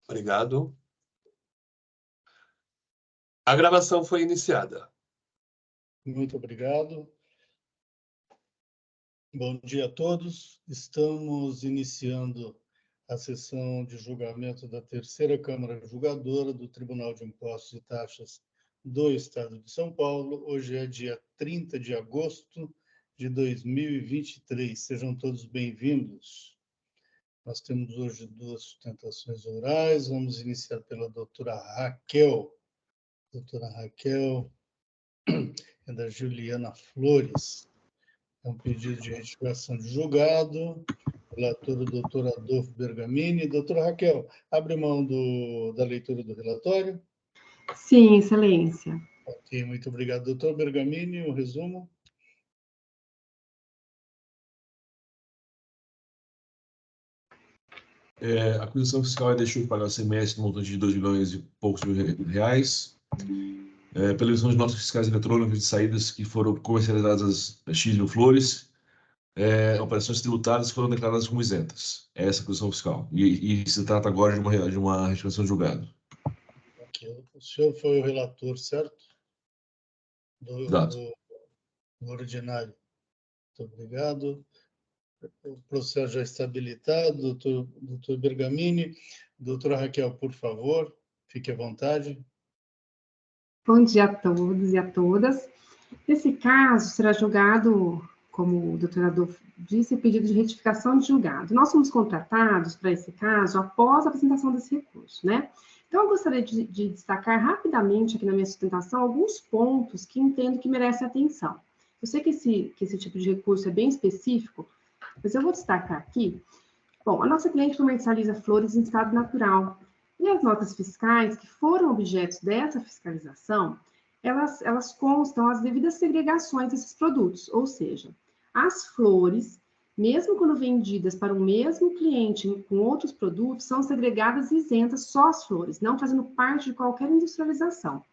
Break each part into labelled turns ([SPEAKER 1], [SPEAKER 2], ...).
[SPEAKER 1] Obrigado. A gravação foi iniciada.
[SPEAKER 2] Muito obrigado. Bom dia a todos. Estamos iniciando a sessão de julgamento da terceira Câmara Julgadora do Tribunal de Impostos e Taxas do Estado de São Paulo. Hoje é dia 30 de agosto de 2023. Sejam todos bem-vindos. Nós temos hoje duas sustentações orais. Vamos iniciar pela doutora Raquel. Doutora Raquel é da Juliana Flores. É um pedido de retificação de julgado. Relator, o doutor Adolfo Bergamini. Doutora Raquel, abre mão da leitura do relatório.
[SPEAKER 3] Sim, excelência.
[SPEAKER 2] Ok, muito obrigado. Doutor Bergamini, o resumo.
[SPEAKER 4] A acusação fiscal deixou de pagar o CMS no montante de 2 milhões e poucos mil reais, pela emissão de notas fiscais eletrônicas de saídas que foram comercializadas a X mil flores, operações tributadas foram declaradas como isentas. Essa é a acusação fiscal. E se trata agora de uma retificação de julgado.
[SPEAKER 2] Ok. O senhor foi o relator, certo? Do ordinário. Muito obrigado. O processo já está habilitado. Doutor Bergamini. Doutora Raquel, por favor, fique à vontade.
[SPEAKER 3] Bom dia a todos e a todas. Esse caso será julgado, como o doutor Adolfo disse, pedido de retificação de julgado. Nós fomos contratados para esse caso após a apresentação desse recurso, né? Então, eu gostaria de destacar rapidamente aqui na minha sustentação alguns pontos que entendo que merecem atenção. Eu sei que esse tipo de recurso é bem específico, mas eu vou destacar aqui. Bom, a nossa cliente comercializa flores em estado natural. E as notas fiscais que foram objetos dessa fiscalização, elas constam as devidas segregações desses produtos, ou seja, as flores, mesmo quando vendidas para o mesmo cliente com outros produtos, são segregadas e isentas só as flores, não fazendo parte de qualquer industrialização.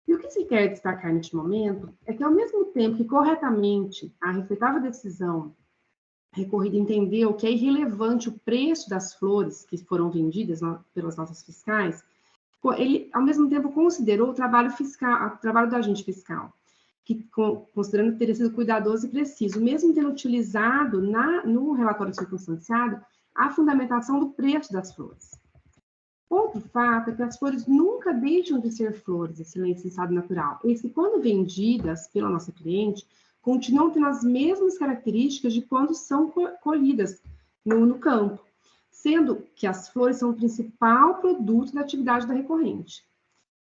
[SPEAKER 3] E o que se quer destacar neste momento é que, ao mesmo tempo que corretamente a respeitável decisão recorrida entendeu que é irrelevante o preço das flores que foram vendidas pelas notas fiscais, ele, ao mesmo tempo, considerou o trabalho fiscal, o trabalho do agente fiscal, que, considerando que teria sido cuidadoso e preciso, mesmo tendo utilizado no relatório circunstanciado a fundamentação do preço das flores. Outro fato é que as flores nunca deixam de ser flores, excelência em estado natural. Eis que, quando vendidas pela nossa cliente, continuam tendo as mesmas características de quando são colhidas no campo, sendo que as flores são o principal produto da atividade da recorrente.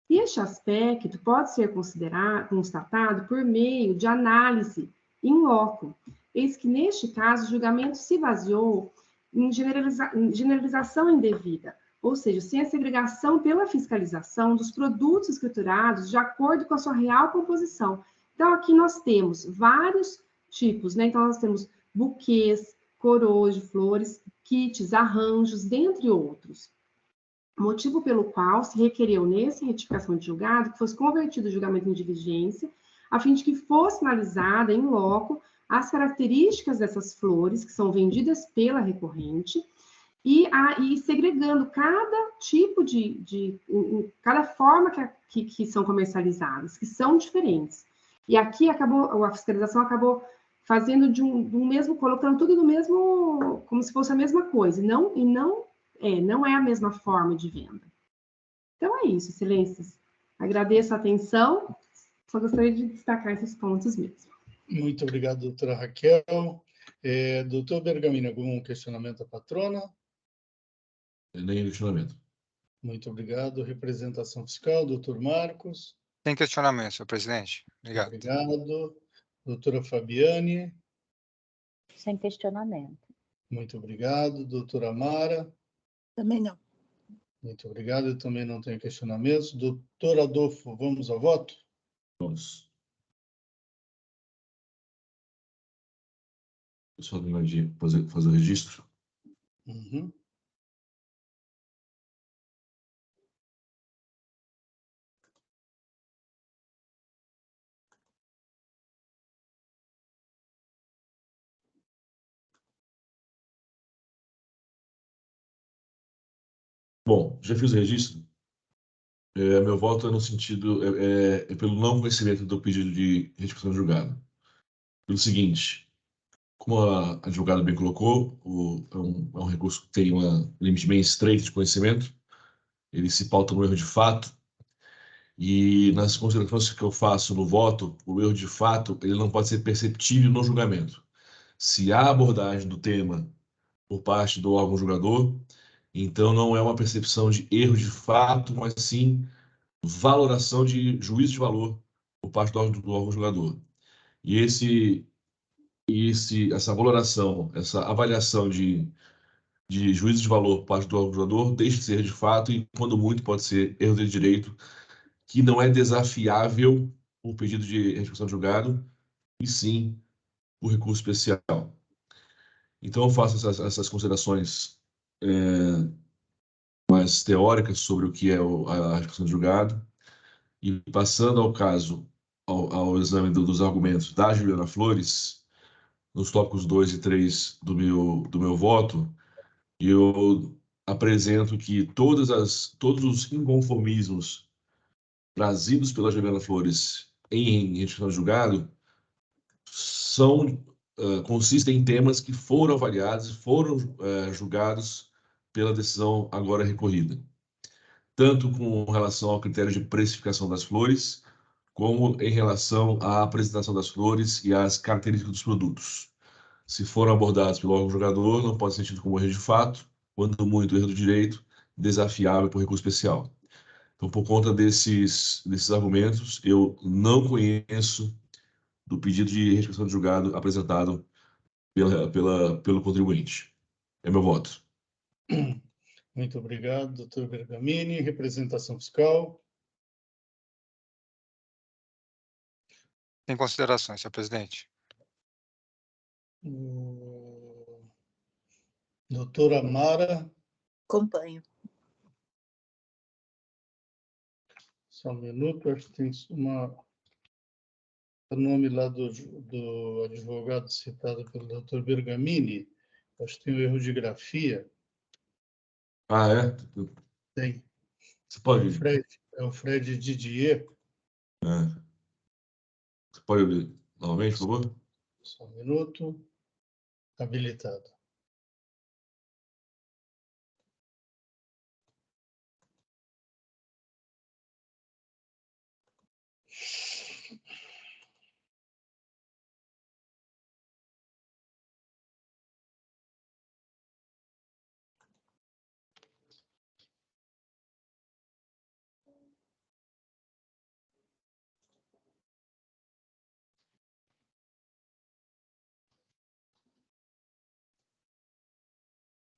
[SPEAKER 3] E este aspecto pode ser constatado por meio de análise in loco, eis que, neste caso, o julgamento se baseou em generalização indevida, ou seja, sem a segregação pela fiscalização dos produtos escriturados de acordo com a sua real composição. Então, aqui nós temos vários tipos, né? Então, nós temos buquês, coroas de flores, kits, arranjos, dentre outros. Motivo pelo qual se requereu, nessa retificação de julgado, que fosse convertido o julgamento em diligência, a fim de que fosse analisada em loco as características dessas flores que são vendidas pela recorrente e segregando cada tipo cada forma que são comercializadas, que são diferentes. E aqui a fiscalização acabou fazendo colocando tudo no mesmo, como se fosse a mesma coisa, não é a mesma forma de venda. Então é isso, excelências. Agradeço a atenção, só gostaria de destacar esses pontos mesmo.
[SPEAKER 2] Muito obrigado, doutora Raquel. Doutor Bergamini, algum questionamento à patrona?
[SPEAKER 4] Nem questionamento.
[SPEAKER 2] Muito obrigado. Representação fiscal, doutor Marcos.
[SPEAKER 5] Sem questionamento, senhor presidente. Obrigado.
[SPEAKER 2] Obrigado. Doutora Fabiane.
[SPEAKER 6] Sem questionamento.
[SPEAKER 2] Muito obrigado. Doutora Mara.
[SPEAKER 6] Também não.
[SPEAKER 2] Muito obrigado. Eu também não tenho questionamentos. Doutor Adolfo, vamos ao voto?
[SPEAKER 4] Vamos. Eu só terminar de fazer o registro.
[SPEAKER 2] Uhum.
[SPEAKER 4] Bom, já fiz o registro. Meu voto é no sentido, pelo não conhecimento do pedido de retificação de julgado. Pelo seguinte, como a advogada bem colocou, é um recurso que tem um limite bem estreito de conhecimento, ele se pauta no erro de fato, e nas considerações que eu faço no voto, o erro de fato ele não pode ser perceptível no julgamento. Se há abordagem do tema por parte do órgão julgador, então não é uma percepção de erro de fato, mas sim valoração de juízo de valor por parte do órgão julgador. E essa valoração, essa avaliação de juízo de valor por parte do órgão julgador deixa de ser de fato e, quando muito, pode ser erro de direito, que não é desafiável por pedido de retificação de julgado, e sim por recurso especial. Então, eu faço essas considerações mais teóricas sobre o que é a retificação de julgado, e passando ao caso, ao exame dos argumentos da Juliana Flores, nos tópicos 2 e 3 do meu voto, eu apresento que todos os inconformismos trazidos pela Juliana Flores em retificação de julgado consistem em temas que foram avaliados e foram julgados pela decisão agora recorrida, tanto com relação ao critério de precificação das flores, como em relação à apresentação das flores e às características dos produtos. Se foram abordados pelo órgão julgador, não pode ser tido como erro de fato, quando muito erro do direito, desafiável por recurso especial. Então, por conta desses argumentos, eu não conheço do pedido de retificação de julgado apresentado pelo contribuinte. É meu voto.
[SPEAKER 2] Muito obrigado, doutor Bergamini. Representação fiscal.
[SPEAKER 5] Sem considerações, senhor presidente.
[SPEAKER 2] Doutora Mara.
[SPEAKER 6] Acompanho.
[SPEAKER 2] Só um minuto, acho que tem o nome lá do advogado citado pelo doutor Bergamini. Acho que tem um erro de grafia.
[SPEAKER 4] Ah, é?
[SPEAKER 2] Tem.
[SPEAKER 4] Você pode.
[SPEAKER 2] É o Fred Didier.
[SPEAKER 4] Você pode ler novamente, por favor?
[SPEAKER 2] Só um minuto. Habilitado.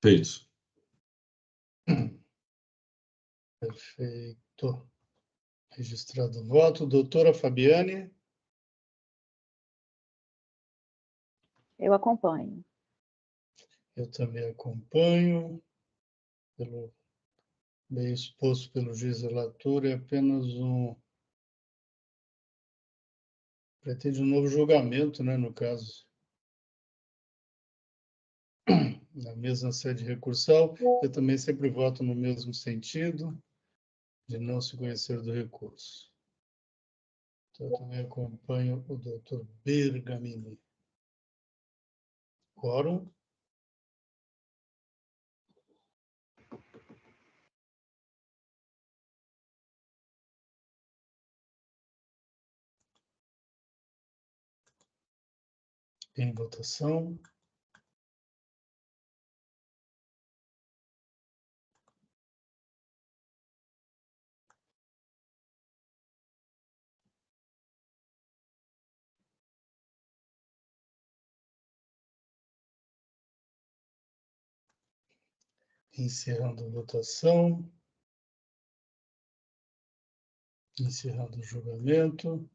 [SPEAKER 4] Feito.
[SPEAKER 2] Perfeito. Registrado o voto. Doutora Fabiane.
[SPEAKER 6] Eu acompanho.
[SPEAKER 2] Eu também acompanho. Pelo bem exposto pelo juiz relator, é apenas pretende um novo julgamento, né, no caso. Na mesma sede recursal, eu também sempre voto no mesmo sentido, de não se conhecer do recurso. Então, eu também acompanho o doutor Bergamini. Quórum. Em votação. Encerrando a votação. Encerrando o julgamento.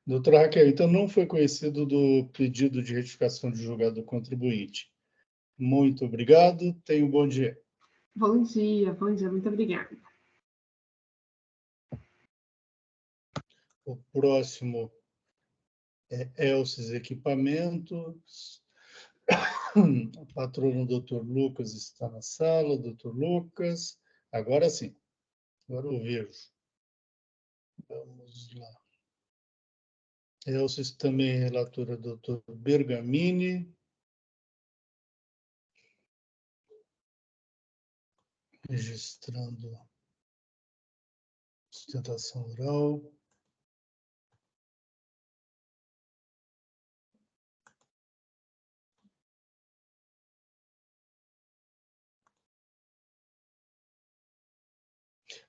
[SPEAKER 2] Doutora Raquel, então não foi conhecido do pedido de retificação de julgado do contribuinte. Muito obrigado. Tenha um bom dia.
[SPEAKER 3] Bom dia, muito obrigada.
[SPEAKER 2] O próximo é Elcis Equipamentos. A patrona, doutor Lucas, está na sala. Doutor Lucas, Agora sim. Agora eu vejo. Vamos lá. Elcis também, relatora doutor Bergamini. Registrando sustentação oral.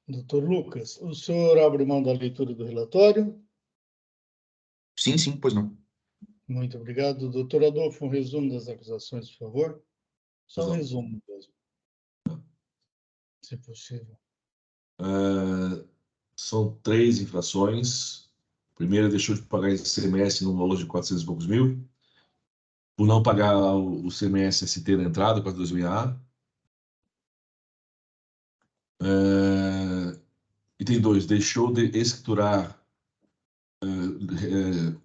[SPEAKER 2] Doutor Lucas, o senhor abre mão da leitura do relatório?
[SPEAKER 7] Sim, sim, pois não.
[SPEAKER 2] Muito obrigado. Doutor Adolfo, um resumo das acusações, por favor. Só um resumo mesmo, se possível.
[SPEAKER 4] São 3 infrações. A primeira, deixou de pagar ICMS no valor de 400 e poucos mil, por não pagar o ICMS ST na entrada, 426A. Item 2, deixou de escriturar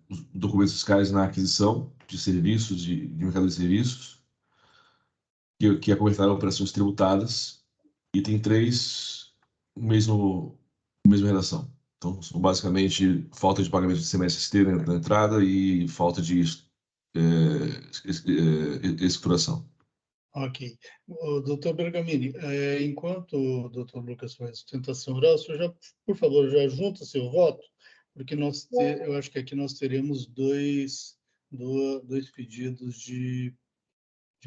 [SPEAKER 4] os documentos fiscais na aquisição de serviços, de mercado de serviços, que acobertaram operações tributadas. Item 3, mesma redação. Então, são basicamente falta de pagamento de ICMS-ST na entrada e falta de escrituração.
[SPEAKER 2] Ok. O doutor Bergamini, enquanto o doutor Lucas faz sustentação oral, o senhor já, por favor, já junta seu voto, porque eu acho que aqui nós teremos dois pedidos de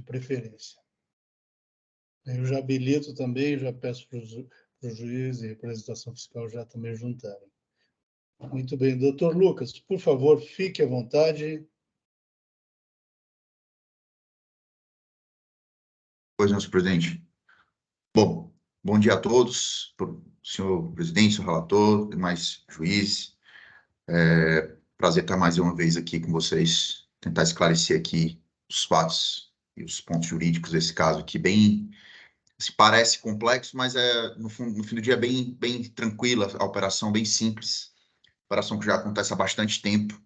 [SPEAKER 2] preferência. Eu já habilito também, já peço para o juiz e representação fiscal já também juntarem. Muito bem. Doutor Lucas, por favor, fique à vontade.
[SPEAKER 7] Pois não, senhor presidente. Bom dia a todos, senhor presidente, senhor relator, demais juízes. Prazer estar mais uma vez aqui com vocês, tentar esclarecer aqui os fatos e os pontos jurídicos desse caso aqui, bem, se parece complexo, mas no fim do dia é bem tranquila, a operação bem simples, operação que já acontece há bastante tempo,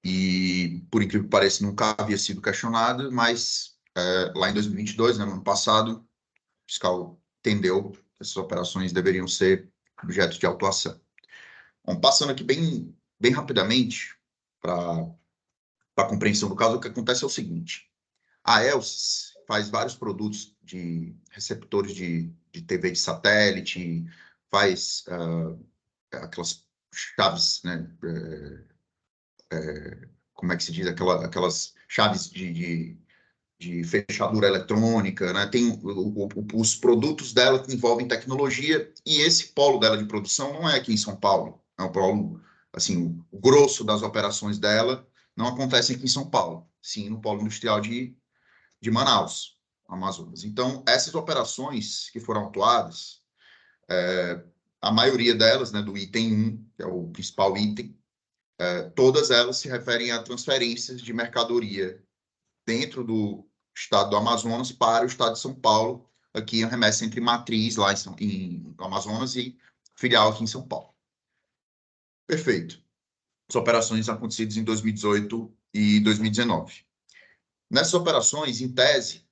[SPEAKER 7] e, por incrível que pareça, nunca havia sido questionado, mas lá em 2022, né, no ano passado, o fiscal entendeu que essas operações deveriam ser objeto de autuação. Bom, passando aqui bem rapidamente para a compreensão do caso, o que acontece é o seguinte: a Elsys faz vários produtos de receptores de TV de satélite, faz aquelas chaves, né, como é que se diz, aquelas chaves de fechadura eletrônica, né? Tem os produtos dela que envolvem tecnologia, e esse polo dela de produção não é aqui em São Paulo. É um polo, assim, o grosso das operações dela não acontece aqui em São Paulo, sim no polo industrial de Manaus, Amazonas. Então, essas operações que foram autuadas, a maioria delas, né, do item 1, que é o principal item, todas elas se referem a transferências de mercadoria dentro do estado do Amazonas para o estado de São Paulo, aqui em remessa entre matriz lá em Amazonas e filial aqui em São Paulo. Perfeito. As operações acontecidas em 2018 e 2019. Nessas operações, em tese,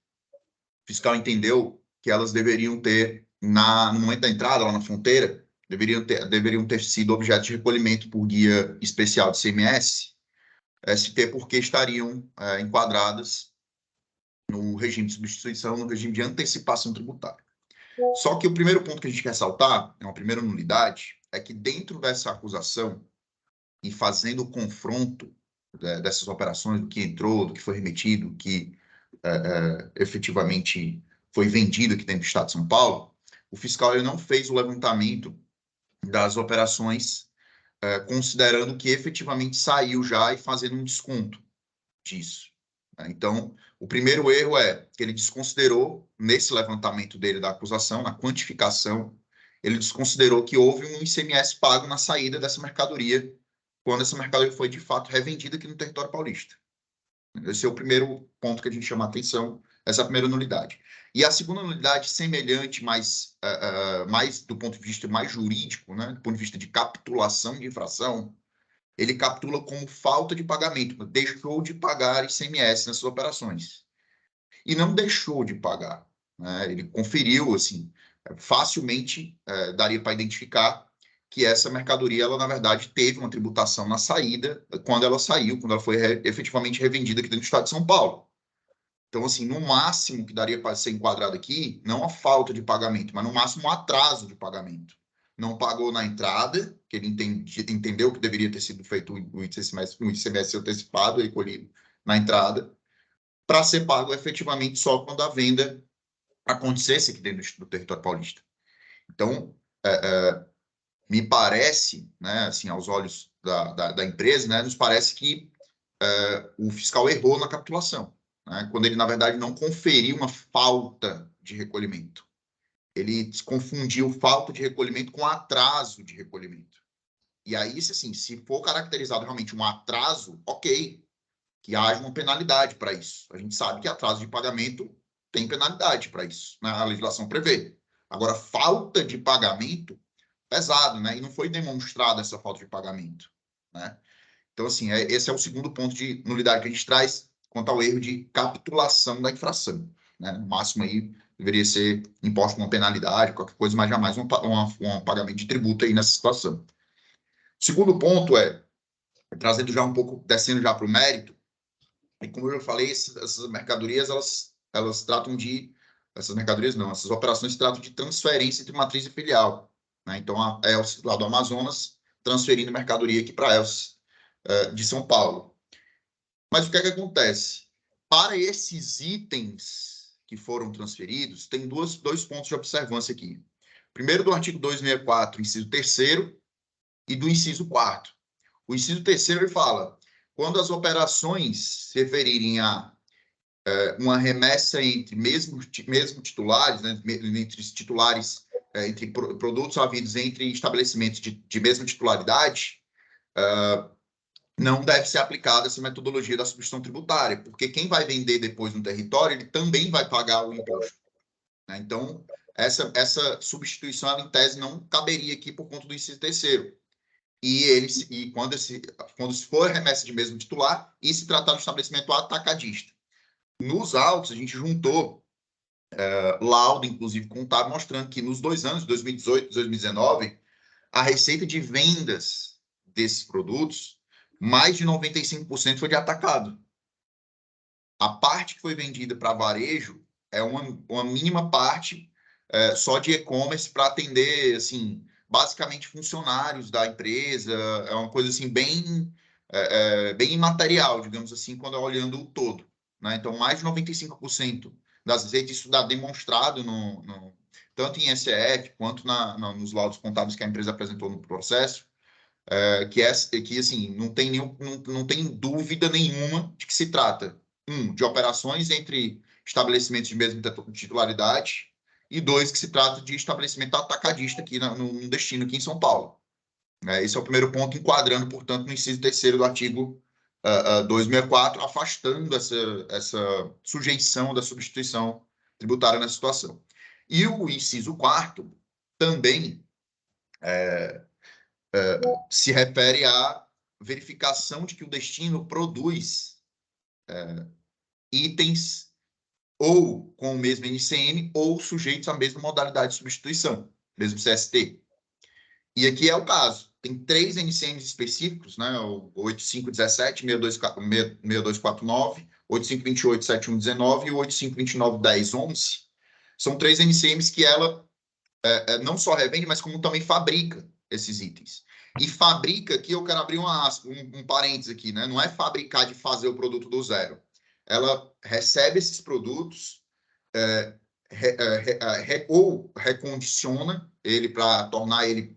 [SPEAKER 7] o fiscal entendeu que elas deveriam ter, no momento da entrada, lá na fronteira, deveriam ter sido objeto de recolhimento por guia especial de ICMS, ST, porque estariam enquadradas no regime de substituição, no regime de antecipação tributária. Só que o primeiro ponto que a gente quer ressaltar, é uma primeira nulidade, é que dentro dessa acusação, e fazendo o confronto dessas operações, do que entrou, do que foi remetido, do que efetivamente foi vendido aqui dentro do estado de São Paulo, o fiscal ele não fez o levantamento das operações considerando que efetivamente saiu já e fazendo um desconto disso. Então, o primeiro erro é que ele desconsiderou, nesse levantamento dele da acusação, na quantificação, ele desconsiderou que houve um ICMS pago na saída dessa mercadoria, quando essa mercadoria foi, de fato, revendida aqui no território paulista. Esse é o primeiro ponto que a gente chama a atenção, essa é a primeira nulidade. E a segunda nulidade, semelhante, mais do ponto de vista mais jurídico, né, do ponto de vista de capitulação de infração, ele capitula como falta de pagamento, deixou de pagar ICMS nessas operações. E não deixou de pagar, né? Ele conferiu, assim, facilmente daria para identificar que essa mercadoria, ela, na verdade, teve uma tributação na saída, quando ela saiu, quando ela foi efetivamente revendida aqui dentro do estado de São Paulo. Então, assim, no máximo que daria para ser enquadrado aqui, não a falta de pagamento, mas no máximo um atraso de pagamento. Não pagou na entrada, que ele entendeu que deveria ter sido feito o ICMS antecipado e colhido na entrada, para ser pago efetivamente só quando a venda acontecesse aqui dentro do território paulista. Então, me parece, né, assim, aos olhos da empresa, né, nos parece que o fiscal errou na capitulação, né, quando ele, na verdade, não conferiu uma falta de recolhimento. Ele confundiu falta de recolhimento com atraso de recolhimento. E aí, assim, se for caracterizado realmente um atraso, ok, que haja uma penalidade para isso. A gente sabe que atraso de pagamento tem penalidade para isso, né? A legislação prevê. Agora, falta de pagamento, pesado, né? E não foi demonstrada essa falta de pagamento, né? Então, assim, esse é o segundo ponto de nulidade que a gente traz quanto ao erro de capitulação da infração, né? No máximo aí deveria ser imposto uma penalidade, qualquer coisa, mas jamais um pagamento de tributo aí nessa situação. O segundo ponto trazendo já um pouco, descendo já para o mérito, e como eu já falei, essas mercadorias, elas tratam de... Essas mercadorias não, essas operações tratam de transferência entre matriz e filial, né? Então, a ELSE lá do Amazonas transferindo mercadoria aqui para a ELSE de São Paulo. Mas o que é que acontece? Para esses itens que foram transferidos, tem dois pontos de observância aqui. Primeiro, do artigo 264, inciso 3º, e do inciso 4º. O inciso 3º, ele fala: quando as operações se referirem a uma remessa entre mesmo titulares, né, entre titulares, entre produtos havidos entre estabelecimentos de mesma titularidade, não deve ser aplicada essa metodologia da substituição tributária, porque quem vai vender depois no território, ele também vai pagar o imposto, né? Então, essa substituição, ela, em tese, não caberia aqui por conta do inciso 3º. E quando se for remessa de mesmo titular, e se tratar de estabelecimento atacadista. Nos autos, a gente juntou laudo, inclusive contábil, mostrando que nos 2 anos, 2018 e 2019, a receita de vendas desses produtos, mais de 95% foi de atacado. A parte que foi vendida para varejo é uma mínima parte só de e-commerce para atender, assim, basicamente funcionários da empresa. É uma coisa assim bem imaterial, digamos assim, quando olhando o todo, né? Então, mais de 95% das receitas, isso dá demonstrado tanto em SEF quanto nos laudos contábeis que a empresa apresentou no processo, que assim, não tem dúvida nenhuma de que se trata, de operações entre estabelecimentos de mesma titularidade, e 2, que se trata de estabelecimento atacadista aqui no destino aqui em São Paulo. Esse é o primeiro ponto, enquadrando, portanto, no inciso 3º do artigo 264, afastando essa sujeição da substituição tributária nessa situação. E o inciso 4º também se refere à verificação de que o destino produz itens ou com o mesmo NCM ou sujeitos à mesma modalidade de substituição, mesmo CST. E aqui é o caso. Tem 3 NCMs específicos, né? O 8517, 6249, 8528, 7119 e o 8529, 1011. São 3 NCMs que ela não só revende, mas como também fabrica esses itens. E fabrica, aqui eu quero abrir um parênteses aqui, né? Não é fabricar de fazer o produto do zero. Ela recebe esses produtos ou recondiciona ele para tornar ele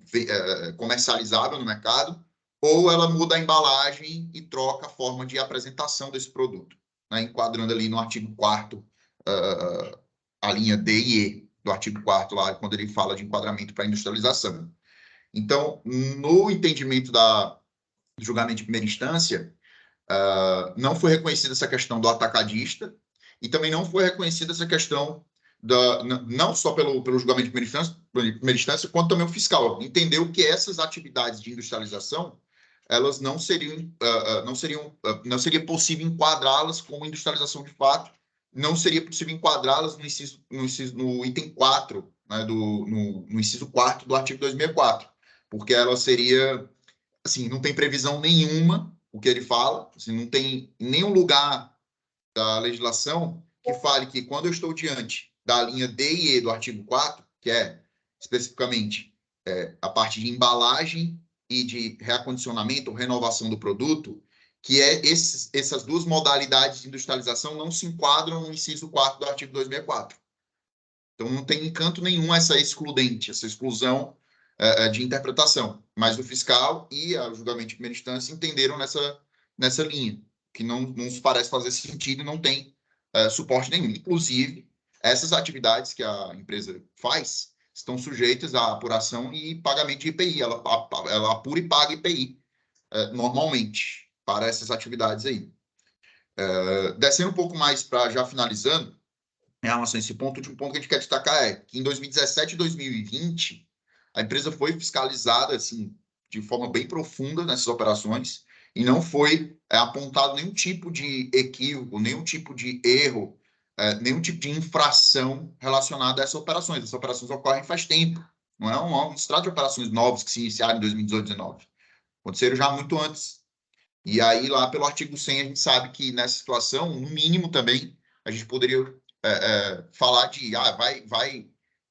[SPEAKER 7] comercializável no mercado, ou ela muda a embalagem e troca a forma de apresentação desse produto, né? Enquadrando ali no artigo 4º, a linha D e E do artigo 4º, lá, quando ele fala de enquadramento para industrialização. Então, no entendimento do julgamento de primeira instância, não foi reconhecida essa questão do atacadista e também não foi reconhecida essa questão não só pelo julgamento de primeira instância, quanto também o fiscal. Entendeu que essas atividades de industrialização, elas não seria possível enquadrá-las como industrialização de fato, não seria possível enquadrá-las no item 4, né, no inciso 4º do artigo 264, porque ela seria, assim, não tem previsão nenhuma, o que ele fala, assim, não tem nenhum lugar da legislação que fale que quando eu estou diante da linha D e E do artigo 4, que é especificamente a parte de embalagem e de reacondicionamento ou renovação do produto, que essas duas modalidades de industrialização não se enquadram no inciso 4º do artigo 264. Então, não tem encanto nenhum essa exclusão de interpretação. Mas o fiscal e o julgamento de primeira instância entenderam nessa linha, que não nos parece fazer sentido e não tem suporte nenhum. Inclusive, essas atividades que a empresa faz estão sujeitas à apuração e pagamento de IPI. Ela apura e paga IPI normalmente para essas atividades aí. Descendo um pouco mais para já finalizando, em relação a esse ponto, um ponto que a gente quer destacar é que em 2017 e 2020, a empresa foi fiscalizada assim, de forma bem profunda nessas operações e não foi apontado nenhum tipo de equívoco, nenhum tipo de erro, nenhum tipo de infração relacionada a essas operações. Essas operações ocorrem faz tempo, não é um extrato de operações novas que se iniciaram em 2018 e 2019. Aconteceram já muito antes. E aí, lá pelo artigo 100, a gente sabe que nessa situação, no mínimo também, a gente poderia falar de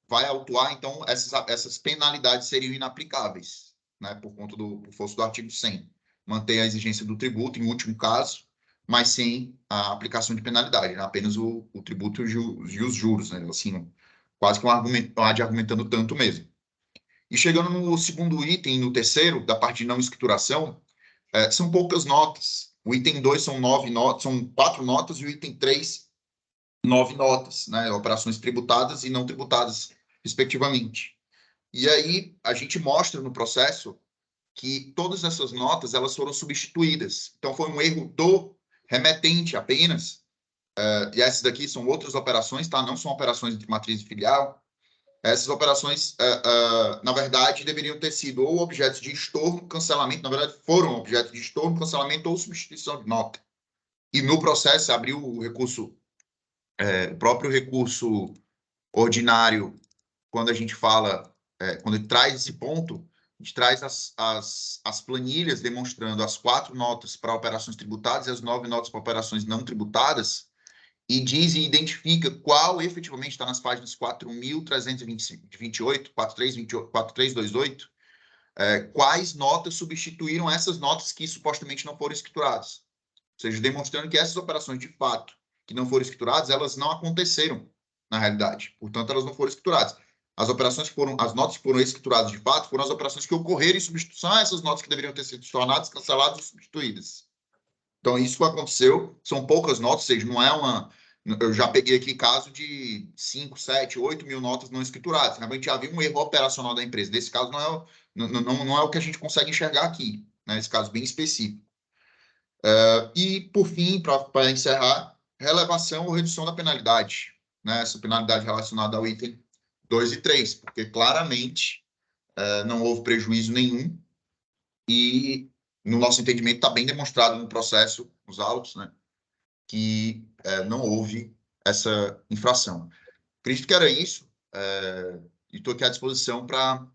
[SPEAKER 7] vai autuar, então essas penalidades seriam inaplicáveis, né, por conta do força do artigo 100. Manter a exigência do tributo, em último caso, mas sem a aplicação de penalidade, né, apenas o tributo e os juros, né, assim, quase que argumentando tanto mesmo. E chegando no segundo item, no terceiro, da parte de não escrituração, são poucas notas. O item 2 são 9 notas, são 4 notas, e o item 3, 9 notas, né? Operações tributadas e não tributadas, respectivamente. E aí, a gente mostra no processo que todas essas notas elas foram substituídas. Então, foi um erro do remetente apenas. E essas daqui são outras operações, tá? Não são operações entre matriz e filial. Essas operações, na verdade, deveriam ter sido ou objetos de estorno, cancelamento, na verdade, foram objetos de estorno, cancelamento ou substituição de nota. E no processo, abriu o recurso, o próprio recurso ordinário, quando a gente fala, quando ele traz esse ponto, a gente traz as planilhas demonstrando as 4 notas para operações tributadas e as 9 notas para operações não tributadas, e diz e identifica qual efetivamente está nas páginas 4.328, 4328, quais notas substituíram essas notas que supostamente não foram escrituradas. Ou seja, demonstrando que essas operações, de fato, que não foram escrituradas, elas não aconteceram na realidade. Portanto, elas não foram escrituradas. As notas que foram escrituradas de fato, foram as operações que ocorreram em substituição a essas notas que deveriam ter sido tornadas, canceladas ou substituídas. Então, isso aconteceu, são poucas notas, ou seja, não é uma... Eu já peguei aqui caso de 5, 7, 8 mil notas não escrituradas. Realmente havia um erro operacional da empresa. Nesse caso, não é o que a gente consegue enxergar aqui, né? Esse caso bem específico. E, por fim, para encerrar, relevação ou redução da penalidade, né? Essa penalidade relacionada ao item 2 e 3, porque claramente não houve prejuízo nenhum e, no nosso entendimento, está bem demonstrado no processo, nos autos, né, que não houve essa infração. Acredito que era isso, e estou aqui à disposição para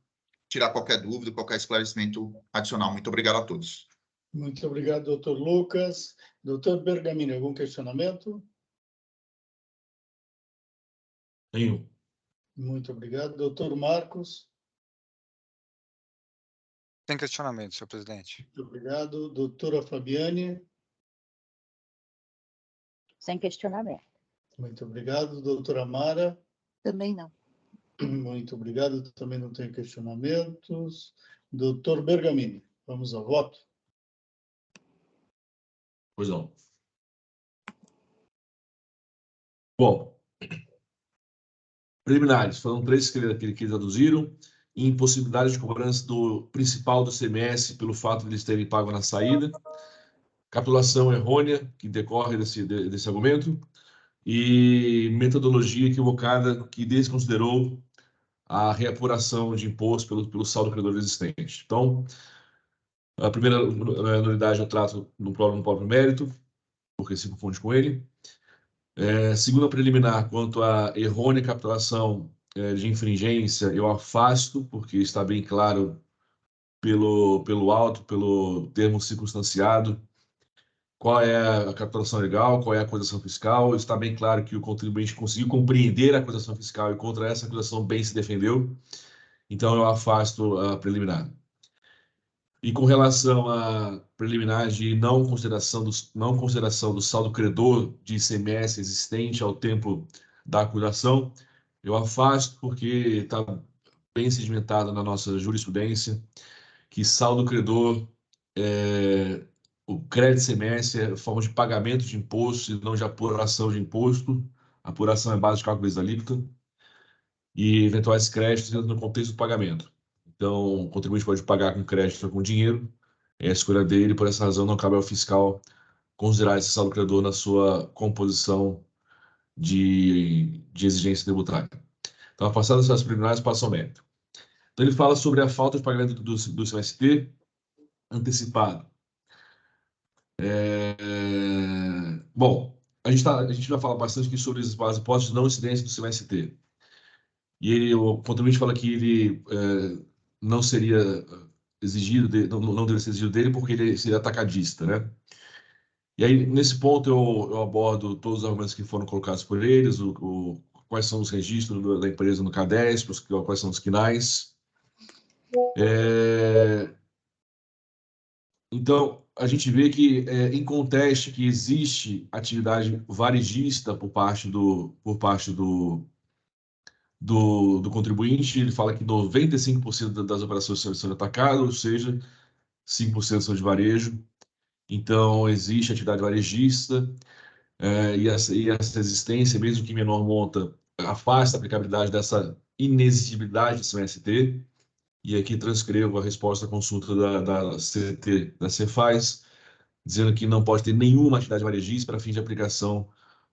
[SPEAKER 7] tirar qualquer dúvida, qualquer esclarecimento adicional. Muito obrigado a todos.
[SPEAKER 2] Muito obrigado, doutor Lucas. Doutor Bergamini, algum questionamento?
[SPEAKER 4] Nenhum.
[SPEAKER 2] Muito obrigado. Doutor Marcos?
[SPEAKER 5] Sem questionamento, senhor presidente.
[SPEAKER 2] Muito obrigado. Doutora Fabiane?
[SPEAKER 6] Sem questionamento.
[SPEAKER 2] Muito obrigado. Doutora Mara?
[SPEAKER 6] Também não.
[SPEAKER 2] Muito obrigado. Também não tenho questionamentos. Doutor Bergamini, vamos ao voto?
[SPEAKER 4] Pois não. Bom, preliminares, foram 3 que traduziram. Impossibilidade de cobrança do principal do CMS pelo fato de eles terem pago na saída. Capitulação errônea, que decorre desse argumento. E metodologia equivocada, que desconsiderou a reapuração de imposto pelo saldo credor existente. Então, a primeira nulidade eu trato no próprio mérito, porque se confunde com ele. Segunda preliminar, quanto à errônea captação de infringência, eu afasto, porque está bem claro pelo auto, pelo termo circunstanciado, qual é a captação legal, qual é a acusação fiscal. Está bem claro que o contribuinte conseguiu compreender a acusação fiscal e contra essa acusação bem se defendeu. Então, eu afasto a preliminar. E com relação à preliminar de não consideração do saldo credor de ICMS existente ao tempo da acusação, eu afasto porque está bem sedimentado na nossa jurisprudência que saldo credor, o crédito ICMS é forma de pagamento de imposto e não de apuração de imposto. A apuração é base de cálculo da alíquota e eventuais créditos dentro do contexto do pagamento. Então, o contribuinte pode pagar com crédito ou com dinheiro, é a escolha dele, por essa razão não cabe ao fiscal considerar esse saldo credor na sua composição de exigência tributária. Então, passadas essas preliminares, passa ao mérito. Então, ele fala sobre a falta de pagamento do CMST antecipado. Bom, a gente vai falar bastante aqui sobre as hipóteses de não incidência do CMST. E o contribuinte fala que ele não seria exigido, não deveria ser exigido dele porque ele seria atacadista, né? E aí, nesse ponto, eu abordo todos os argumentos que foram colocados por eles, quais são os registros da empresa no CADESP, quais são os quinais. Então, a gente vê que, em contexto, que existe atividade varejista por parte do contribuinte. Ele fala que 95% das operações são de atacado, ou seja, 5% são de varejo. Então, existe atividade varejista, e essa existência, mesmo que em menor monta, afasta a aplicabilidade dessa inexigibilidade do CMST. E aqui transcrevo a resposta à consulta da CT, da Cefaz, dizendo que não pode ter nenhuma atividade varejista para fim de aplicação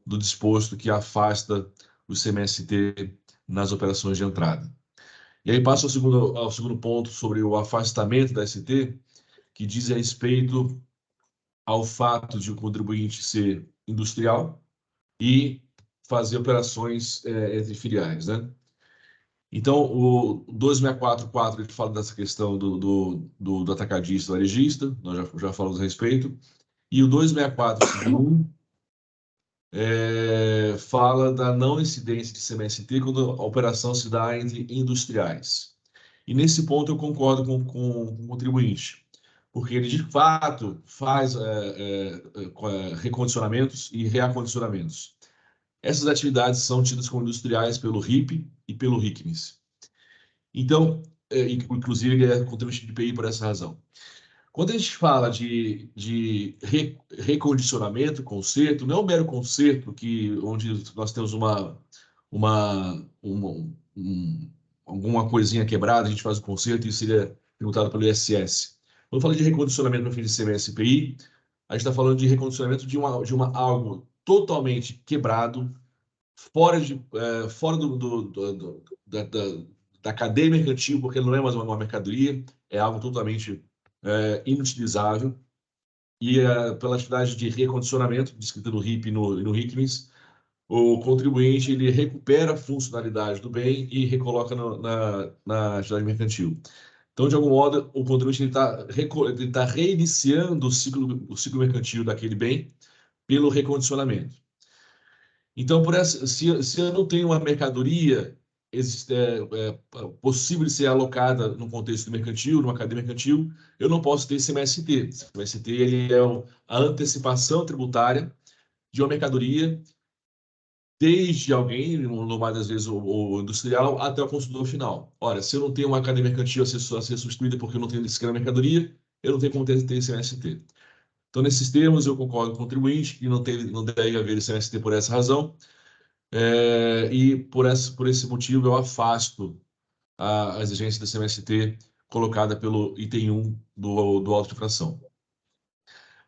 [SPEAKER 4] do disposto que afasta o CMST nas operações de entrada. E aí passo ao segundo ponto sobre o afastamento da ST, que diz respeito ao fato de o contribuinte ser industrial e fazer operações entre filiais, né? Então, o 2644 ele fala dessa questão do atacadista e varejista, nós já falamos a respeito, e o 2641 fala da não incidência de CMST quando a operação se dá entre industriais. E nesse ponto eu concordo com o contribuinte, porque ele de fato faz recondicionamentos e reacondicionamentos. Essas atividades são tidas como industriais pelo RIP e pelo RICMS. Então, inclusive, ele é contribuinte de IPI por essa razão. Quando a gente fala de recondicionamento, conserto, não é um mero conserto onde nós temos alguma coisinha quebrada, a gente faz o conserto e isso seria tributado pelo ISS. Quando fala de recondicionamento no fim de CMS IPI, a gente está falando de recondicionamento de algo totalmente quebrado, fora da cadeia mercantil, porque não é mais uma mercadoria, é algo totalmente inutilizável. E pela atividade de recondicionamento, descrita no RIP e no RICMS, o contribuinte ele recupera a funcionalidade do bem e recoloca na atividade mercantil. Então, de algum modo, o contribuinte está reiniciando o ciclo mercantil daquele bem pelo recondicionamento. Então, se eu não tenho uma mercadoria possível de ser alocada no contexto mercantil, numa cadeia mercantil, eu não posso ter esse CMST. O CMST ele é a antecipação tributária de uma mercadoria desde alguém, no mais das vezes o industrial, até o consumidor final. Ora, se eu não tenho uma cadeia mercantil a ser substituída porque eu não tenho essa mercadoria, eu não tenho como ter esse CMST. Então, nesses termos, eu concordo com o contribuinte que não deve haver esse CMST por essa razão, e por esse motivo eu afasto a exigência da CMST colocada pelo item 1 do auto de infração.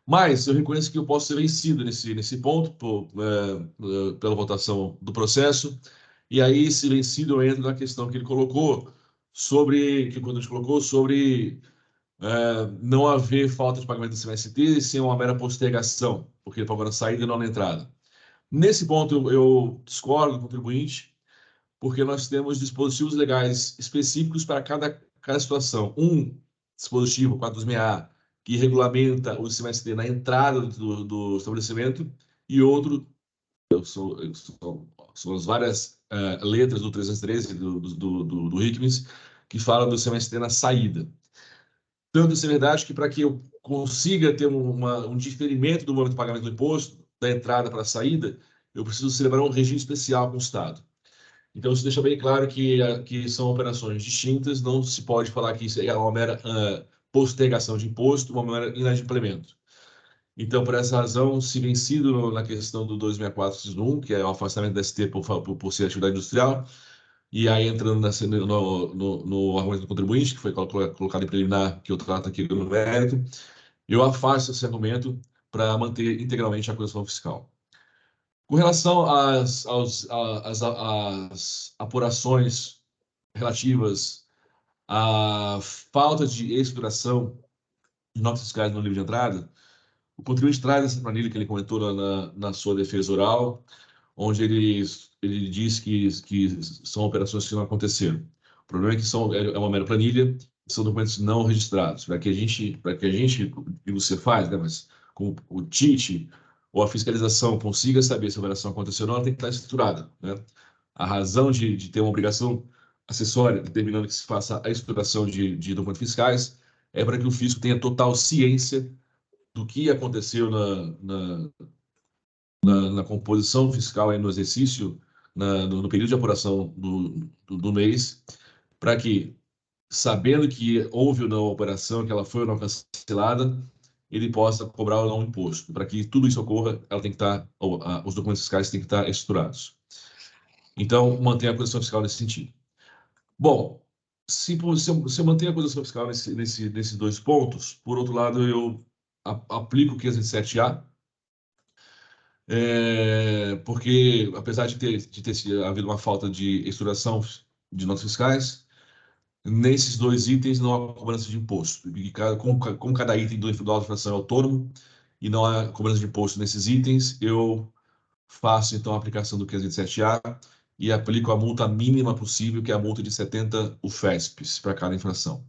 [SPEAKER 4] Mas eu reconheço que eu posso ser vencido nesse ponto pela votação do processo, e aí, se vencido, eu entro na questão que ele colocou que o contribuinte colocou sobre não haver falta de pagamento do CMST sem uma mera postergação, porque ele pagou na saída e não na entrada. Nesse ponto, eu discordo do contribuinte, porque nós temos dispositivos legais específicos para cada situação. Um dispositivo, 426A, que regulamenta o ICMS na entrada do estabelecimento, e outro, são as várias letras do 313 do RICMES, que falam do ICMS na saída. Tanto isso é verdade que para que eu consiga ter um diferimento do momento de pagamento do imposto, da entrada para a saída, eu preciso celebrar um regime especial com o Estado. Então, isso deixa bem claro que são operações distintas, não se pode falar que isso é uma mera postergação de imposto, uma mera inadimplemento. Então, por essa razão, se vencido na questão do 264-1, que é o afastamento da ST por ser atividade industrial, e aí entrando no argumento do contribuinte, que foi colocado em preliminar, que eu trato aqui no mérito, eu afasto esse argumento para manter integralmente a acusação fiscal. Com relação às apurações relativas à falta de estruturação de notas fiscais no livro de entrada, o contribuinte traz essa planilha que ele comentou na sua defesa oral, onde ele diz que são operações que não aconteceram. O problema é que é uma mera planilha, são documentos não registrados. Para que a gente, e você faz, né, mas com o TIT ou a fiscalização consiga saber se a operação aconteceu ou não, ela tem que estar estruturada, né? A razão de ter uma obrigação acessória, determinando que se faça a estruturação de documentos fiscais, é para que o fisco tenha total ciência do que aconteceu na composição fiscal, aí no exercício, no período de apuração do mês, para que, sabendo que houve ou não a operação, que ela foi ou não cancelada, ele possa cobrar ou não o imposto. Para que tudo isso ocorra, ela tem que estar, os documentos fiscais têm que estar estruturados. Então, mantém a acusação fiscal nesse sentido. Bom, se eu mantenho a acusação fiscal nesses dois pontos, por outro lado, eu aplico o 507A, porque, apesar de ter havido uma falta de estruturação de notas fiscais, nesses dois itens não há cobrança de imposto. E como cada item do auto-infração é autônomo e não há cobrança de imposto nesses itens, eu faço, então, a aplicação do 507A e aplico a multa mínima possível, que é a multa de 70 UFESPs para cada infração.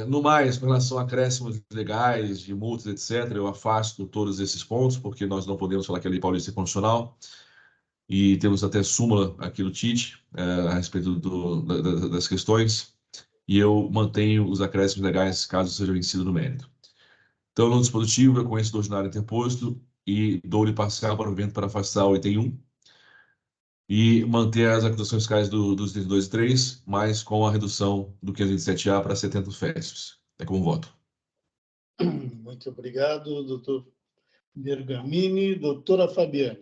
[SPEAKER 4] No mais, com relação a acréscimos legais, de multas, etc., eu afasto todos esses pontos, porque nós não podemos falar que a Lei Paulista é constitucional, e temos até súmula aqui no TIT a respeito das questões, e eu mantenho os acréscimos legais caso seja vencido no mérito. Então, no dispositivo, eu conheço do ordinário interposto e dou-lhe parcial para o evento para afastar o item 1, e manter as acusações fiscais dos 32 e 3, mas com a redução do 527A para 70 FESPs. É como voto.
[SPEAKER 2] Muito obrigado, doutor Bergamini. Doutora Fabiane.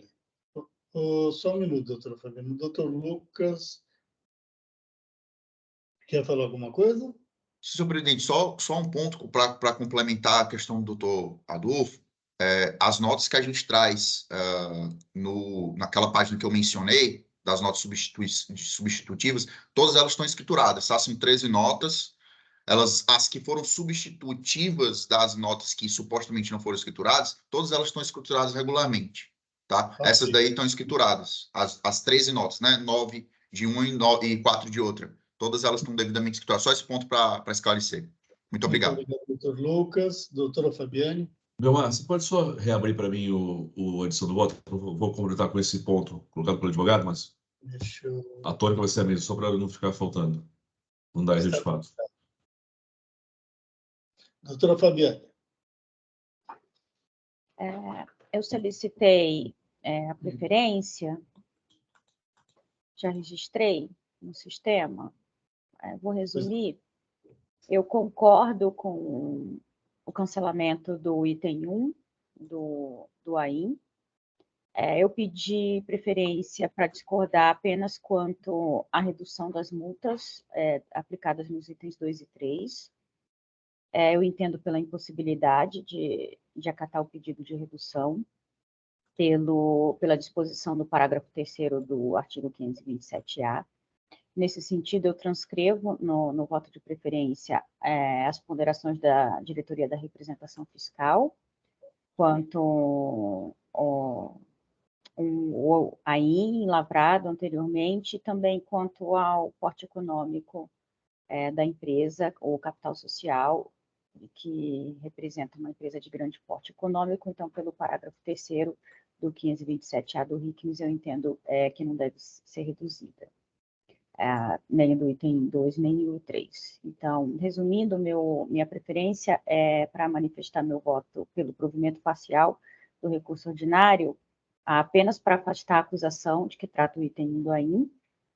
[SPEAKER 2] Só um minuto, doutora Fabiane. Doutor Lucas, quer falar alguma coisa?
[SPEAKER 7] Senhor presidente, só um ponto para complementar a questão do doutor Adolfo. As notas que a gente traz naquela página que eu mencionei, das notas substitutivas, todas elas estão escrituradas, tá? São 13 notas. As que foram substitutivas das notas que supostamente não foram escrituradas, todas elas estão escrituradas regularmente, tá?
[SPEAKER 2] Okay.
[SPEAKER 7] Essas daí estão escrituradas, as 13 notas, né? 9 de uma e 4 de outra. Todas elas estão devidamente escrituradas. Só esse ponto para esclarecer. Muito obrigado.
[SPEAKER 2] Muito obrigado, doutor Lucas. Doutora Fabiane.
[SPEAKER 4] Belmar, você pode só reabrir para mim a edição do voto? Eu vou completar com esse ponto colocado pelo advogado, mas a tônica vai ser a mesma, só para não ficar faltando. Não dá erro de fato.
[SPEAKER 2] Doutora Fabiane.
[SPEAKER 6] Eu solicitei a preferência, já registrei no sistema. Vou resumir. Eu concordo com o cancelamento do item 1 do AIM. Eu pedi preferência para discordar apenas quanto à redução das multas aplicadas nos itens 2 e 3. Eu entendo pela impossibilidade de acatar o pedido de redução, pela disposição do parágrafo 3º do artigo 527-A. Nesse sentido, eu transcrevo no voto de preferência as ponderações da Diretoria da Representação Fiscal, quanto o AIM lavrado anteriormente, também quanto ao porte econômico da empresa, ou capital social, que representa uma empresa de grande porte econômico. Então, pelo parágrafo 3º do 527A do RICMS, eu entendo que não deve ser reduzida, nem do item 2, nem do 3. Então, resumindo, minha preferência é para manifestar meu voto pelo provimento parcial do recurso ordinário, apenas para afastar a acusação de que trata o item 1 do AIM.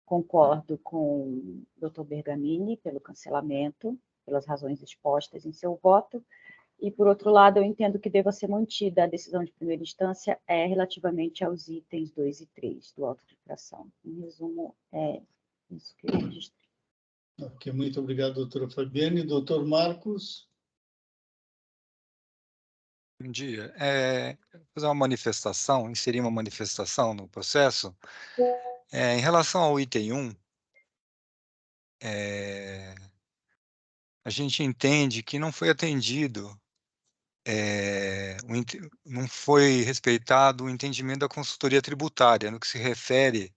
[SPEAKER 6] Concordo com o Dr. Bergamini pelo cancelamento, pelas razões expostas em seu voto. E, por outro lado, eu entendo que deva ser mantida a decisão de primeira instância relativamente aos itens 2 e 3 do auto de infração. Em resumo, é isso que eu registrei.
[SPEAKER 2] Ok, muito obrigado, doutora Fabiane. Doutor Marcos?
[SPEAKER 5] Bom dia. Fazer uma manifestação, inserir uma manifestação no processo. Em relação ao item 1, a gente entende que não foi atendido, não foi respeitado o entendimento da consultoria tributária no que se refere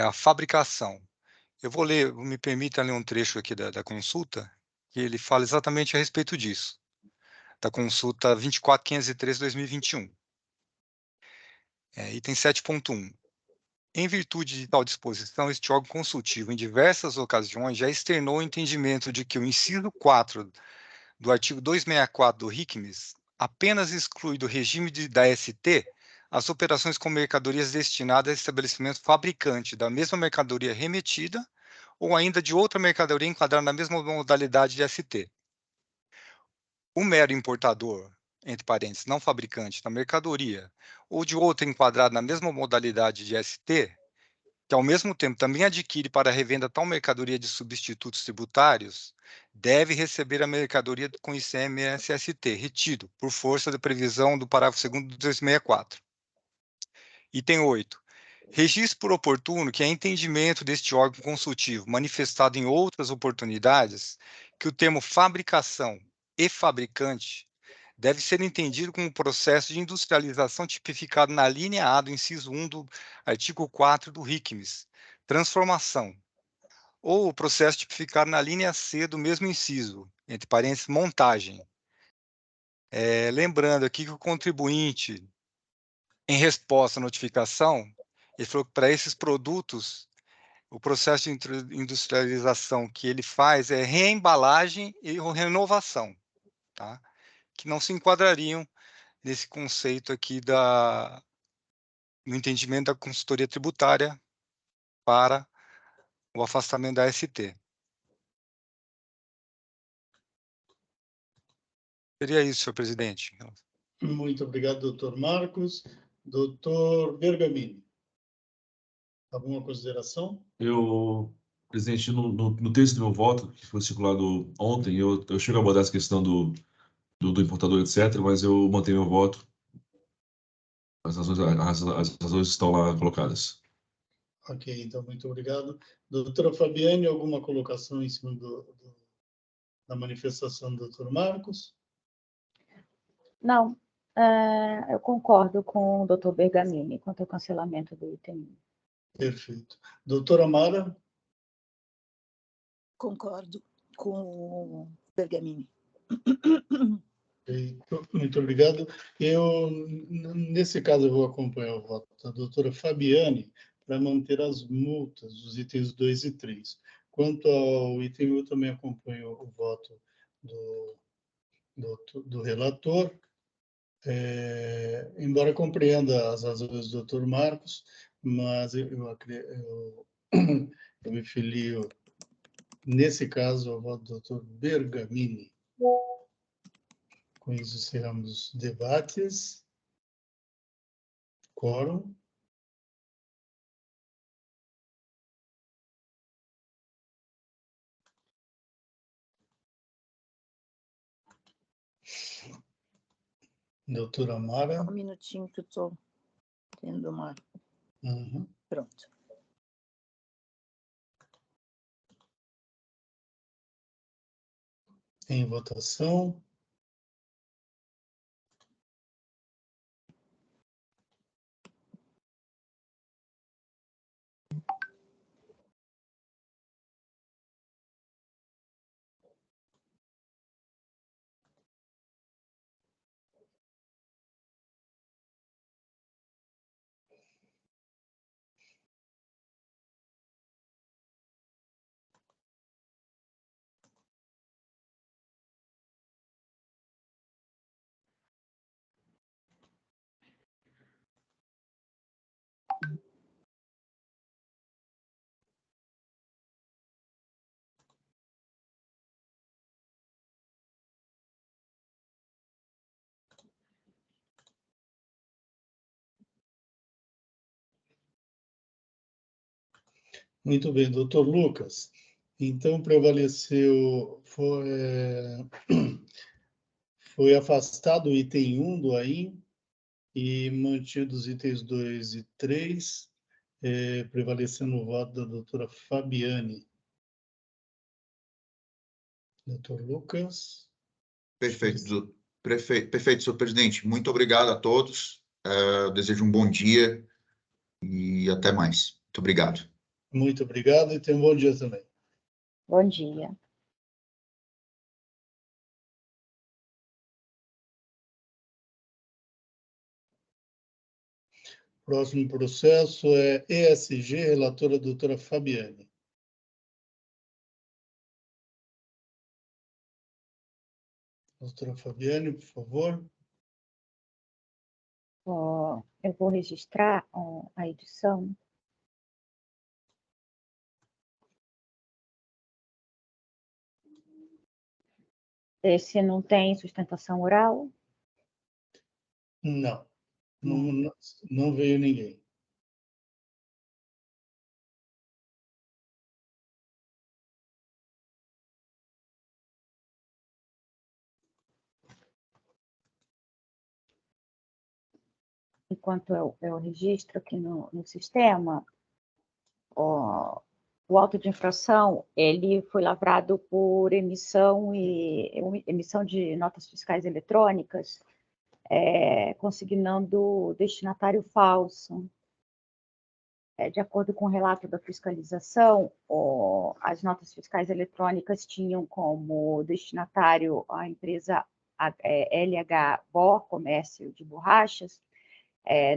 [SPEAKER 5] à fabricação. Eu vou ler, me permita ler um trecho aqui da consulta, que ele fala exatamente a respeito disso, da consulta 24503/2021. Item 7.1. Em virtude de tal disposição, este órgão consultivo, em diversas ocasiões, já externou o entendimento de que o inciso 4 do artigo 264 do RICMS apenas exclui do regime da ST as operações com mercadorias destinadas a estabelecimento fabricante da mesma mercadoria remetida ou ainda de outra mercadoria enquadrada na mesma modalidade de ST. O mero importador, entre parênteses, não fabricante da mercadoria, ou de outra enquadrada na mesma modalidade de ST, que ao mesmo tempo também adquire para revenda tal mercadoria de substitutos tributários, deve receber a mercadoria com ICMS-ST retido, por força da previsão do parágrafo 2º do 264. Item 8. Registro por oportuno que é entendimento deste órgão consultivo, manifestado em outras oportunidades, que o termo fabricação e fabricante deve ser entendido como processo de industrialização tipificado na linha A do inciso 1 do artigo 4 do RICMS, transformação, ou o processo tipificado na linha C do mesmo inciso, entre parênteses, montagem. Lembrando aqui que o contribuinte, em resposta à notificação, ele falou que para esses produtos, o processo de industrialização que ele faz é reembalagem e renovação, tá? Que não se enquadrariam nesse conceito aqui no entendimento da consultoria tributária para o afastamento da ST. Seria isso, senhor presidente.
[SPEAKER 2] Muito obrigado, doutor Marcos. Doutor Bergamini, alguma consideração?
[SPEAKER 4] Presidente, no texto do meu voto, que foi circulado ontem, eu chego a abordar essa questão do importador, etc., mas eu mantenho meu voto. As razões estão lá colocadas.
[SPEAKER 2] Ok, então, muito obrigado. Doutora Fabiane, alguma colocação em cima da manifestação do doutor Marcos?
[SPEAKER 6] Não, eu concordo com o Dr. Bergamini quanto ao cancelamento do item 1.
[SPEAKER 2] Perfeito. Doutora Mara?
[SPEAKER 8] Concordo com o Bergamini.
[SPEAKER 2] Muito obrigado. Nesse caso, eu vou acompanhar o voto da doutora Fabiane para manter as multas dos itens 2 e 3. Quanto ao item 1, eu também acompanho o voto do relator, embora compreenda as razões do doutor Marcos, mas eu me filio, nesse caso, ao voto do doutor Bergamini. Com isso, encerramos os debates. Quórum. Doutora Amara.
[SPEAKER 8] Um minutinho que eu estou tendo uma...
[SPEAKER 2] Uhum.
[SPEAKER 8] Pronto.
[SPEAKER 2] Em votação. Muito bem, doutor Lucas. Então, prevaleceu, foi afastado o item 1 do AIM e mantido os itens 2 e 3, prevalecendo o voto da doutora Fabiane. Doutor Lucas.
[SPEAKER 7] Perfeito, perfeito, senhor presidente. Muito obrigado a todos. Desejo um bom dia e até mais. Muito obrigado.
[SPEAKER 2] Muito obrigado e tenha um bom dia também.
[SPEAKER 6] Bom dia.
[SPEAKER 2] Próximo processo é ESG, relatora a doutora Fabiane. Doutora Fabiane, por favor.
[SPEAKER 6] Eu vou registrar a edição. Esse não tem sustentação oral?
[SPEAKER 2] Não, não veio ninguém.
[SPEAKER 6] Enquanto eu registro aqui no sistema, o auto de infração ele foi lavrado por emissão de notas fiscais eletrônicas, consignando destinatário falso. De acordo com o relato da fiscalização, as notas fiscais eletrônicas tinham como destinatário a empresa LH Bor, Comércio de Borrachas,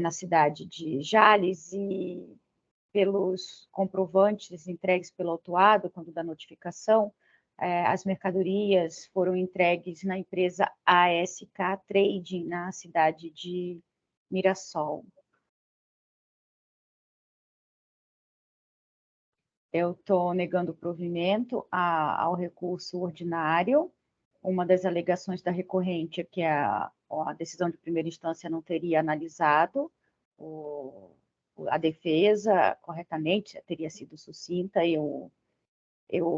[SPEAKER 6] na cidade de Jales, e pelos comprovantes entregues pelo autuado, quando da notificação, as mercadorias foram entregues na empresa ASK Trading, na cidade de Mirassol. Eu estou negando o provimento ao recurso ordinário. Uma das alegações da recorrente é que a decisão de primeira instância não teria analisado a defesa corretamente, teria sido sucinta. Eu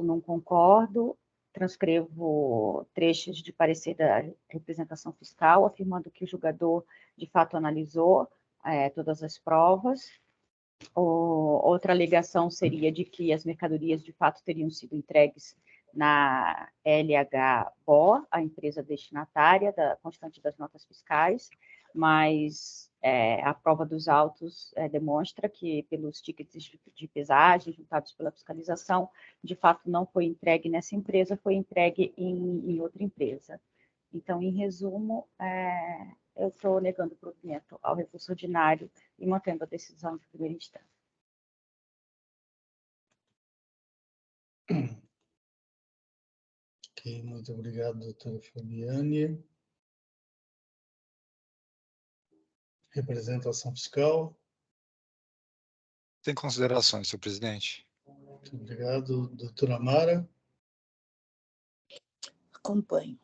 [SPEAKER 6] não concordo. Transcrevo trechos de parecer da representação fiscal, afirmando que o julgador, de fato, analisou todas as provas. Outra alegação seria de que as mercadorias, de fato, teriam sido entregues na LH BO, a empresa destinatária constante das notas fiscais, mas a prova dos autos demonstra que, pelos tickets de pesagem juntados pela fiscalização, de fato, não foi entregue nessa empresa, foi entregue em outra empresa. Então, em resumo, eu estou negando o provimento ao recurso ordinário e mantendo a decisão de primeira instância.
[SPEAKER 2] Ok, muito obrigado, doutora Fabiane. Representação fiscal.
[SPEAKER 5] Sem considerações, senhor presidente.
[SPEAKER 2] Muito obrigado, doutora Mara.
[SPEAKER 8] Acompanho.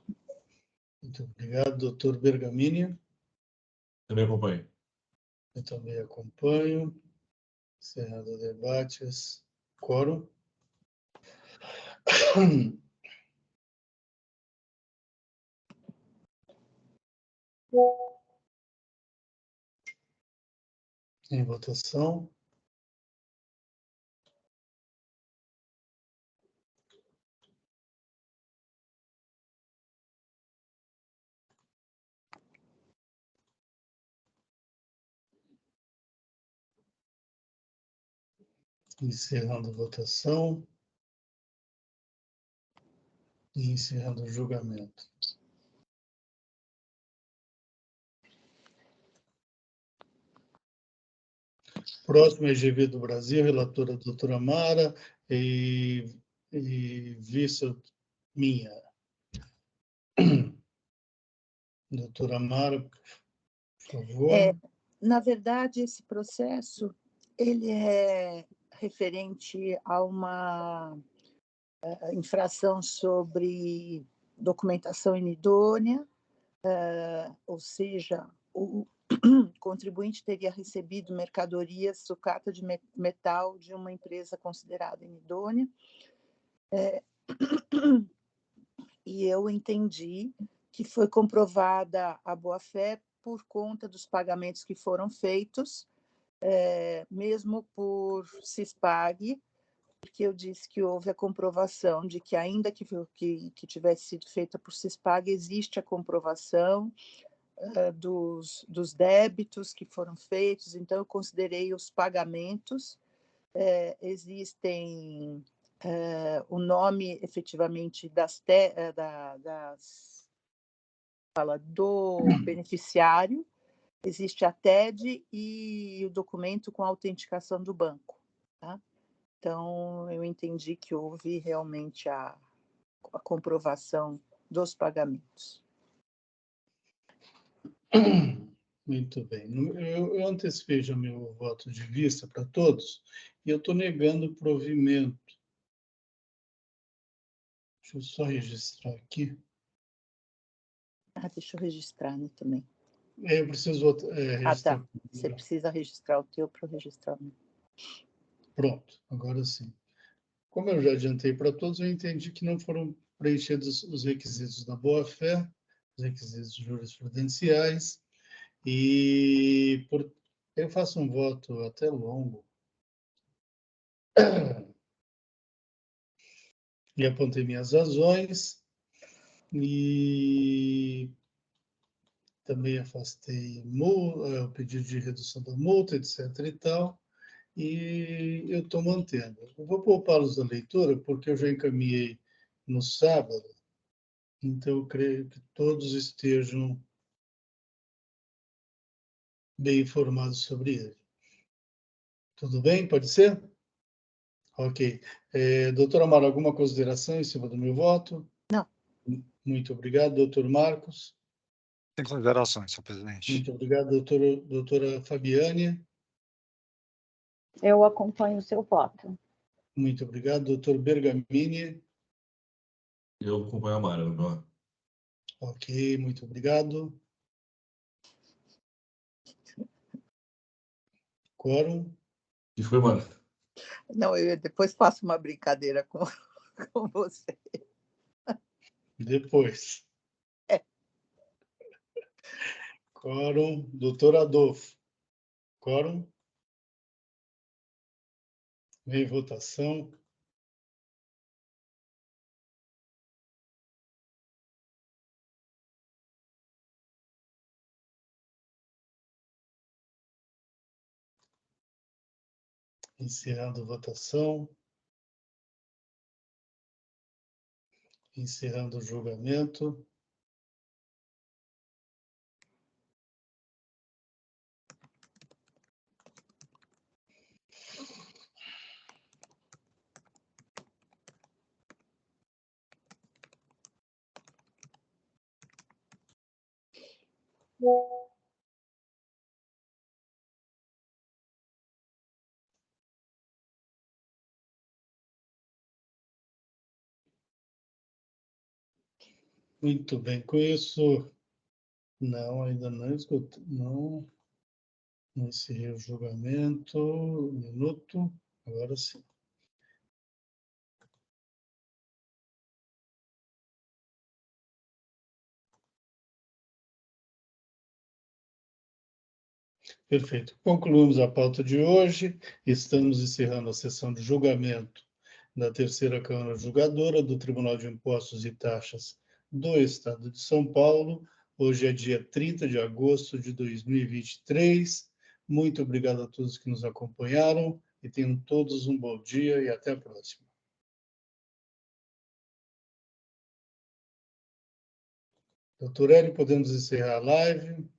[SPEAKER 2] Muito obrigado, doutor Bergamini.
[SPEAKER 4] Também acompanho.
[SPEAKER 2] Eu também acompanho. Encerrado o debate. Quórum. Em votação. Encerrando a votação. E encerrando o julgamento. Próximo é GV do Brasil, relatora a doutora Mara e vice minha. Doutora Mara, por favor.
[SPEAKER 8] Na verdade, esse processo ele é referente a uma infração sobre documentação inidônea, ou seja, o contribuinte teria recebido mercadorias sucata de metal de uma empresa considerada inidônea. E eu entendi que foi comprovada a boa-fé por conta dos pagamentos que foram feitos, mesmo por CISPAG, porque eu disse que houve a comprovação de que, ainda que tivesse sido feita por CISPAG, existe a comprovação dos débitos que foram feitos, então eu considerei os pagamentos, existem o nome efetivamente do beneficiário, existe a TED e o documento com autenticação do banco. Tá? Então, eu entendi que houve realmente a comprovação dos pagamentos.
[SPEAKER 2] Muito bem. Eu antecipei já meu voto de vista para todos e eu estou negando o provimento. Deixa eu só registrar aqui.
[SPEAKER 8] Deixa eu registrar, né, também.
[SPEAKER 2] Eu preciso registrar.
[SPEAKER 8] Tá. Você precisa registrar o teu para eu registrar o meu.
[SPEAKER 2] Pronto, agora sim. Como eu já adiantei para todos, eu entendi que não foram preenchidos os requisitos da boa-fé, os requisitos jurisprudenciais, e eu faço um voto até longo. E apontei minhas razões, e também afastei o pedido de redução da multa, etc. e tal, e eu estou mantendo. Eu vou poupá-los da leitura, porque eu já encaminhei no sábado, então eu creio que todos estejam bem informados sobre ele. Tudo bem? Pode ser? Ok. Doutor Amaro, alguma consideração em cima do meu voto?
[SPEAKER 8] Não.
[SPEAKER 2] Muito obrigado. Doutor Marcos?
[SPEAKER 5] Sem considerações, senhor presidente.
[SPEAKER 2] Muito obrigado. Doutora Fabiane?
[SPEAKER 6] Eu acompanho o seu voto.
[SPEAKER 2] Muito obrigado. Doutor Bergamini?
[SPEAKER 4] Eu acompanho a Mara, não.
[SPEAKER 2] Ok, muito obrigado. Quórum?
[SPEAKER 4] E foi, Mara?
[SPEAKER 8] Não, eu depois faço uma brincadeira com você.
[SPEAKER 2] Depois. Quórum. Doutor Adolfo? Quórum? Em votação. Encerrando a votação. Encerrando o julgamento. Muito bem, com isso, não, ainda não escutei, não encerrei o julgamento, um minuto, agora sim. Perfeito, concluímos a pauta de hoje, estamos encerrando a sessão de julgamento da terceira Câmara Julgadora do Tribunal de Impostos e Taxas do Estado de São Paulo. Hoje é dia 30 de agosto de 2023. Muito obrigado a todos que nos acompanharam e tenham todos um bom dia e até a próxima. Doutor Hélio, podemos encerrar a live?